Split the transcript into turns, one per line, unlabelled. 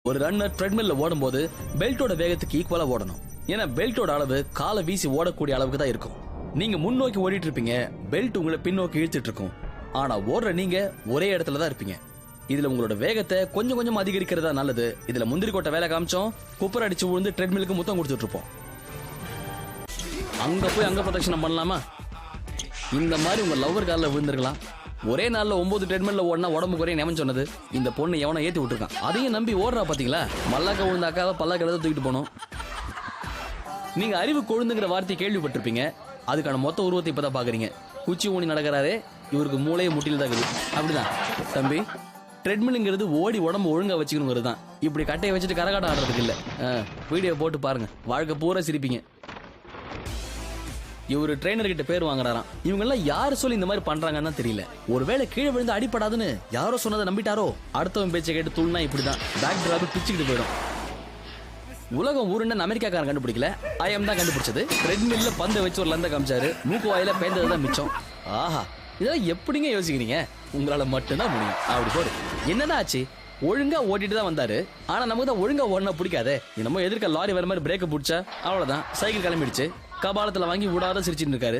ஒரு ரன்னர் ட்ரெட்மில்ல ஓடும் போது பெல்ட்டோட வேகத்துக்கு ஈக்குவலா ஓடணும். ஏன்னா பெல்ட்டோட அளவு காலை வீசி ஓடக்கூடிய அளவுக்கு தான் இருக்கும். நீங்க முன்னோக்கி ஓடிட்டு இருப்பீங்க, பெல்ட் உங்களை பின்னோக்கி இழுத்துட்டு இருக்கும். ஆனா ஓடுற நீங்க ஒரே இடத்துல தான் இருப்பீங்க. இதுல உங்களோட வேகத்தை கொஞ்சம் கொஞ்சம் அதிகரிக்கிறதா நல்லது. இதுல முந்திரி கொட்டை வேலை காமிச்சோம், குப்பர் அடிச்சு விழுந்து ட்ரெட்மிலுக்கு முத்தம் கொடுத்துட்டு இருப்போம். அங்க போய் அங்க பிரதட்சணம் பண்ணலாமா? இந்த மாதிரி உங்க லவ்வர் காலில் விழுந்துருக்கலாம். ஒரே நாள்ல 9 ட்ரெட்மில்ல ஓடினா உடம்பு குறைய எவன் சொன்னது? இந்த பொண்ணு எவனை ஏத்தி விட்டுருக்கான். அதையும் நம்பி ஓடுறா பாத்தீங்களா? மல்லாக்க விழுந்தாக்காக பல்லாக்க தூக்கிட்டு போனோம். நீங்க அறிவு கொழுந்துங்கிற வார்த்தையை கேள்விப்பட்டிருப்பீங்க. அதுக்கான மொத்த உருவத்தை இப்பதான் பாக்குறீங்க. குச்சி ஊனி நடக்கிறாரே, இவருக்கு மூளையை முட்டில தான் இருக்குது. அப்படிதான் தம்பி, ட்ரெட்மில்ங்கிறது ஓடி உடம்பு ஒழுங்கா வச்சுக்கணுங்கிறது தான். இப்படி கட்டையை வச்சுட்டு கரகாட்டம் ஆடுறதுக்கு இல்ல. வீடியோ போட்டு பாருங்க, வாழ்க்கை பூரா சிரிப்பீங்க. இவரு ட்ரெயினர் கிட்ட பேர் வாங்குறாராம். இவங்க எல்லாம் யாரு சொல்லி இந்த மாதிரி பண்றாங்கன்னு தெரியல. ஒருவேளை கீழே விழுந்து அடிப்படாதுன்னு யாரோ சொன்னதை நம்பிட்டாரோ? அடுத்தவன் பேச்சை கேட்டு தூள்னா இப்படிதான் பேக் டிராப் பிச்சுக்கிட்டு போயிடும். உலகம் ஊருன்னு அமெரிக்காக்காரன் கண்டுபிடிக்கல, ஐஎம் தான் கண்டுபிடிச்சது. ட்ரெட்மில்ல பந்தை வச்சு ஒரு லந்த காமிச்சாரு, மூக்கு வாயில பேந்ததுதான் மிச்சம். ஆஹா, இதெல்லாம் எப்படிங்க யோசிக்கிறீங்க? உங்களால மட்டும்தான் முடியும். அப்படி போடு. என்னதான் ஆச்சு? ஒழுங்கா ஓட்டிட்டு தான் வந்தாரு. ஆனா நமக்கு தான் ஒழுங்கா ஓடனா பிடிக்காதே. நம்ம எதிர்க்க லாரி வர மாதிரி பிரேக்க பிடிச்சா அவ்வளவுதான், சைக்கிள் கிளம்பிடுச்சு. கபாலத்துல வாங்கி விடாத சிரிச்சுட்டு இருக்காரு.